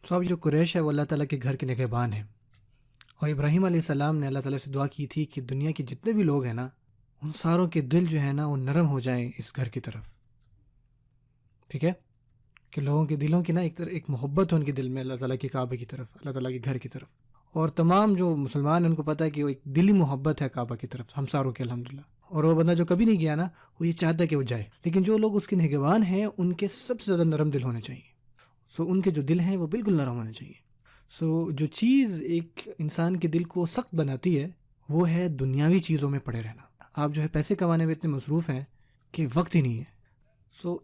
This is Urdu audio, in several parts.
اب جو قریش ہے وہ اللہ تعالیٰ کے گھر کے نگہبان ہیں، اور ابراہیم علیہ السلام نے اللہ تعالیٰ سے دعا کی تھی کہ دنیا کے جتنے بھی لوگ ہیں نا، ان ساروں کے دل جو ہے نا وہ نرم ہو جائیں اس گھر کی طرف. ٹھیک ہے، کہ لوگوں کے دلوں کی نا ایک محبت ہو ان کے دل میں اللہ تعالیٰ کے کعبے کی طرف، اللہ تعالیٰ کے گھر کی طرف. اور تمام جو مسلمان ہیں ان کو پتہ ہے کہ وہ ایک دلی محبت ہے کعبہ کی طرف ہم ساروں کے الحمدللہ. اور وہ بندہ جو کبھی نہیں گیا نا، وہ یہ چاہتا ہے کہ وہ جائے. لیکن جو لوگ اس کے نگہبان ہیں ان کے سب سے زیادہ نرم دل ہونے چاہیے. ان کے جو دل ہیں وہ بالکل نرم ہونے چاہیے. جو چیز ایک انسان کے دل کو سخت بناتی ہے وہ ہے دنیاوی چیزوں میں پڑے رہنا. آپ جو ہے پیسے کمانے میں اتنے مصروف ہیں کہ وقت ہی نہیں ہے.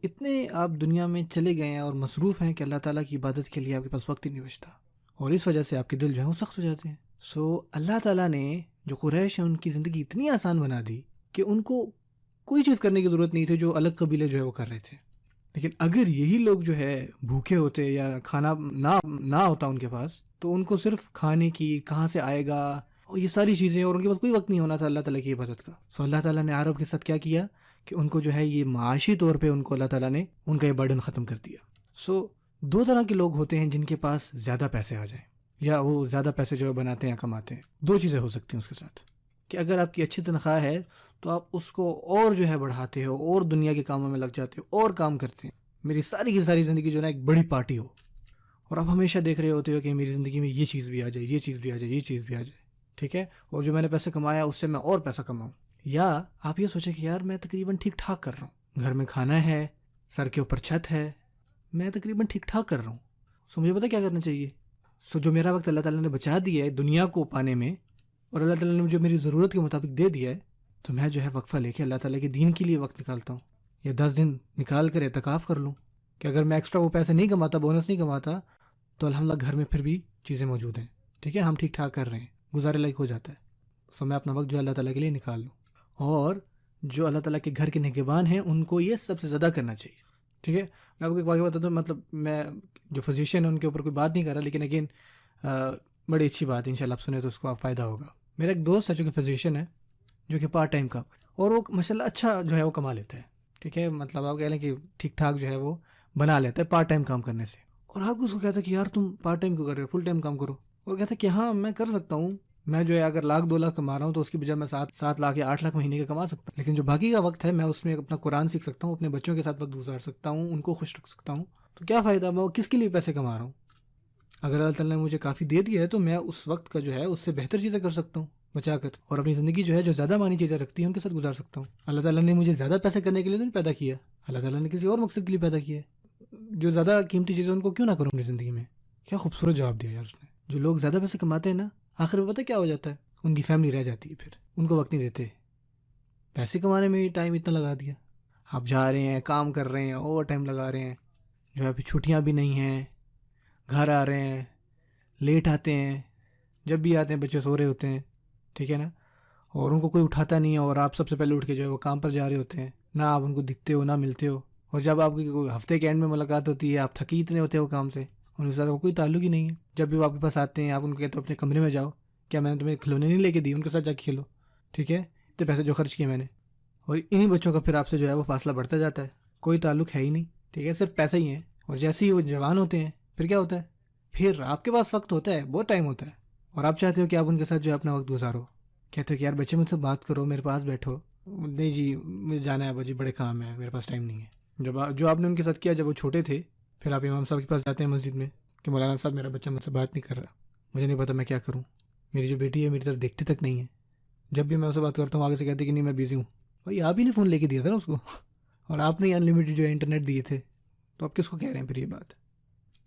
اتنے آپ دنیا میں چلے گئے ہیں اور مصروف ہیں کہ اللہ تعالیٰ کی عبادت کے لیے آپ کے پاس وقت ہی نہیں بچتا، اور اس وجہ سے آپ کے دل جو ہے وہ سخت ہو جاتے ہیں. اللہ تعالیٰ نے جو قریش ہیں ان کی زندگی اتنی آسان بنا دی کہ ان کو کوئی چیز کرنے کی ضرورت نہیں تھی جو الگ قبیلے جو ہے وہ کر رہے تھے. لیکن اگر یہی لوگ جو ہے بھوکے ہوتے یا کھانا نہ ہوتا ان کے پاس، تو ان کو صرف کھانے کی کہاں سے آئے گا اور یہ ساری چیزیں، اور ان کے پاس کوئی وقت نہیں ہونا تھا اللہ تعالیٰ کی عبادت کا. اللہ تعالیٰ نے عرب کے ساتھ کیا کیا کہ ان کو جو ہے یہ معاشی طور پہ ان کو اللہ تعالیٰ نے ان کا یہ برڈن ختم کر دیا. دو طرح کے لوگ ہوتے ہیں جن کے پاس زیادہ پیسے آ جائیں یا وہ زیادہ پیسے جو ہے بناتے ہیں یا کماتے ہیں. دو چیزیں ہو سکتی ہیں اس کے ساتھ، کہ اگر آپ کی اچھی تنخواہ ہے تو آپ اس کو اور جو ہے بڑھاتے ہو اور دنیا کے کاموں میں لگ جاتے ہو اور کام کرتے ہیں. میری ساری کی ساری زندگی جو ہے نا ایک بڑی پارٹی ہو، اور آپ ہمیشہ دیکھ رہے ہوتے ہو کہ میری زندگی میں یہ چیز بھی آ جائے، یہ چیز بھی آ جائے، یہ چیز بھی آ جائے. ٹھیک ہے، اور جو میں نے پیسے کمایا اس سے میں اور پیسہ کماؤں. یا آپ یہ سوچیں کہ یار میں تقریباً ٹھیک ٹھاک کر رہا ہوں، گھر میں کھانا ہے، سر کے اوپر چھت ہے، میں تقریباً ٹھیک ٹھاک کر رہا ہوں. مجھے پتہ کیا کرنا چاہیے. جو میرا وقت اللہ تعالیٰ نے بچا دیا ہے دنیا کو پانے میں، اور اللہ تعالیٰ نے جو میری ضرورت کے مطابق دے دیا ہے، تو میں جو ہے وقفہ لے کے اللہ تعالیٰ کے دین کے لیے وقت نکالتا ہوں. یا 10 دن نکال کر اعتکاف کر لوں کہ اگر میں ایکسٹرا وہ پیسے نہیں کماتا، بونس نہیں کماتا، تو الحمدللہ گھر میں پھر بھی چیزیں موجود ہیں. ٹھیک ہے، ہم ٹھیک ٹھاک کر رہے ہیں، گزارے لائق ہو جاتا ہے. میں اپنا وقت جو اللہ تعالیٰ کے لیے نکال لوں. اور جو اللہ تعالیٰ کے گھر کے نگہبان ہیں ان کو یہ سب سے زیادہ کرنا چاہیے. ٹھیک ہے، میں آپ کو ایک واقعہ بتاتا ہوں. مطلب میں جو فزیشین ہیں ان کے اوپر کوئی بات نہیں کر رہا، لیکن اگین بڑی اچھی بات ہے، انشاءاللہ آپ سنیں تو اس کو آپ فائدہ ہوگا. میرا ایک دوست ہے جو کہ فزیشین ہے، جو کہ پارٹ ٹائم کام، اور وہ ماشاءاللہ اچھا جو ہے وہ کما لیتا ہے. ٹھیک ہے، مطلب آپ کہہ لیں کہ ٹھیک ٹھاک جو ہے وہ بنا لیتا ہے پارٹ ٹائم کام کرنے سے. اور آپ کو اس کو کہتا ہے کہ یار تم پارٹ ٹائم کیوں کر رہے ہو، فل ٹائم کام کرو. اور کہتا ہے کہ ہاں میں کر سکتا ہوں، میں جو ہے اگر 1,00,000-2,00,000 کما رہا ہوں تو اس کی بجائے میں 7 لاکھ یا 8 لاکھ مہینے کا کما سکتا ہوں. لیکن جو باقی کا وقت ہے میں اس میں اپنا قرآن سیکھ سکتا ہوں، اپنے بچوں کے ساتھ وقت گزار سکتا ہوں، ان کو خوش رکھ سکتا ہوں. تو کیا فائدہ، میں کس کے لیے پیسے کما رہا ہوں؟ اگر اللہ تعالیٰ نے مجھے کافی دے دیا ہے تو میں اس وقت کا جو ہے اس سے بہتر چیزیں کر سکتا ہوں بچا کر، اور اپنی زندگی جو ہے جو زیادہ معنی چیزیں رکھتی ہیں ان کے ساتھ گزار سکتا ہوں. اللہ تعالیٰ نے مجھے زیادہ پیسے کرنے کے لیے تو نہیں پیدا کیا، اللہ تعالیٰ نے کسی اور مقصد کے لیے پیدا کیا ہے. جو زیادہ قیمتی چیزیں ان کو کیوں نہ کروں اپنی زندگی میں. کیا خوبصورت جواب دیا یار اس نے. جو لوگ زیادہ پیسے کماتے ہیں نا، آخر میں پتہ کیا ہو جاتا ہے، ان کی فیملی رہ جاتی ہے، پھر ان کو وقت نہیں دیتے. پیسے کمانے میں ٹائم اتنا لگا دیا، آپ جا رہے ہیں، کام کر رہے ہیں، اوور ٹائم لگا رہے ہیں، جو ہے پھر چھٹیاں بھی نہیں ہیں، گھر آ رہے ہیں، لیٹ آتے ہیں، جب بھی آتے ہیں بچے سو رہے ہوتے ہیں. ٹھیک ہے نا، اور ان کو کوئی اٹھاتا نہیں ہے، اور آپ سب سے پہلے اٹھ کے جو ہے وہ کام پر جا رہے ہوتے ہیں. نہ آپ ان کو دکھتے ہو، نہ ملتے ہو. اور جب آپ کی ہفتے کے اینڈ میں ملاقات ہوتی ہے، آپ تھکی اتنے ہوتے ہو کام سے، ان کے ساتھ کوئی تعلق ہی نہیں ہے. جب بھی وہ آپ کے پاس آتے ہیں آپ ان کو کہتے ہو اپنے کمرے میں جاؤ، کیا میں نے تمہیں کھلونے نہیں لے کے دی، ان کے ساتھ جا کے کھیلو. ٹھیک ہے، اتنے پیسے جو خرچ کیے میں نے. اور انہی بچوں کا پھر آپ سے جو ہے وہ فاصلہ بڑھتا جاتا ہے، کوئی تعلق ہے ہی نہیں. ٹھیک ہے، صرف پیسے ہی ہیں. اور جیسے ہی وہ جوان ہوتے ہیں پھر کیا ہوتا ہے، پھر آپ کے پاس وقت ہوتا ہے، بہت ٹائم ہوتا ہے، اور آپ چاہتے ہو کہ آپ ان کے ساتھ جو ہے اپنا وقت گزارو. کہتے ہو کہ یار بچے مجھ سے بات کرو، میرے پاس بیٹھو. نہیں جی مجھے جانا ہے باجی، بڑے کام ہے، میرے پاس ٹائم نہیں ہے. جو آپ نے ان کے ساتھ کیا جب وہ چھوٹے تھے، پھر آپ امام صاحب کے پاس جاتے ہیں مسجد میں کہ مولانا صاحب میرا بچہ مجھ سے بات نہیں کر رہا، مجھے نہیں پتا میں کیا کروں، میری جو بیٹی ہے میری طرف دیکھتی تک نہیں ہے، جب بھی میں اس سے بات کرتا ہوں آگے سے کہتے کہ نہیں میں بیزی ہوں. بھائی آپ ہی نے فون لے کے دیا تھا نا اس کو، اور آپ نے انلمیٹڈ جو ہے انٹرنیٹ دیے تھے، تو آپ کس کو کہہ رہے ہیں پھر یہ بات.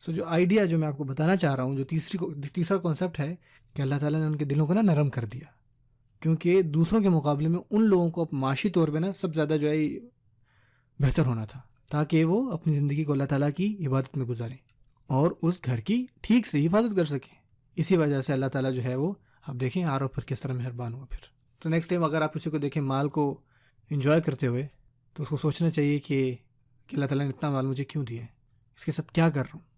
جو آئیڈیا جو میں آپ کو بتانا چاہ رہا ہوں، جو تیسرا کانسیپٹ ہے کہ اللہ تعالیٰ نے ان کے دلوں کو نا نرم کر دیا، کیونکہ دوسروں کے مقابلے میں ان لوگوں کو معاشی طور پہ نا سب سے زیادہ جو ہے بہتر ہونا تھا، تاکہ وہ اپنی زندگی کو اللہ تعالیٰ کی عبادت میں گزاریں اور اس گھر کی ٹھیک سے حفاظت کر سکیں. اسی وجہ سے اللہ تعالیٰ جو ہے وہ آپ دیکھیں عارف پر کس طرح مہربان ہوا. پھر تو نیکسٹ ٹائم اگر آپ کسی کو دیکھیں مال کو انجوائے کرتے ہوئے، تو اس کو سوچنا چاہیے کہ اللہ تعالیٰ نے اتنا مال مجھے کیوں دیا ہے، اس کے ساتھ کیا کر رہا ہوں.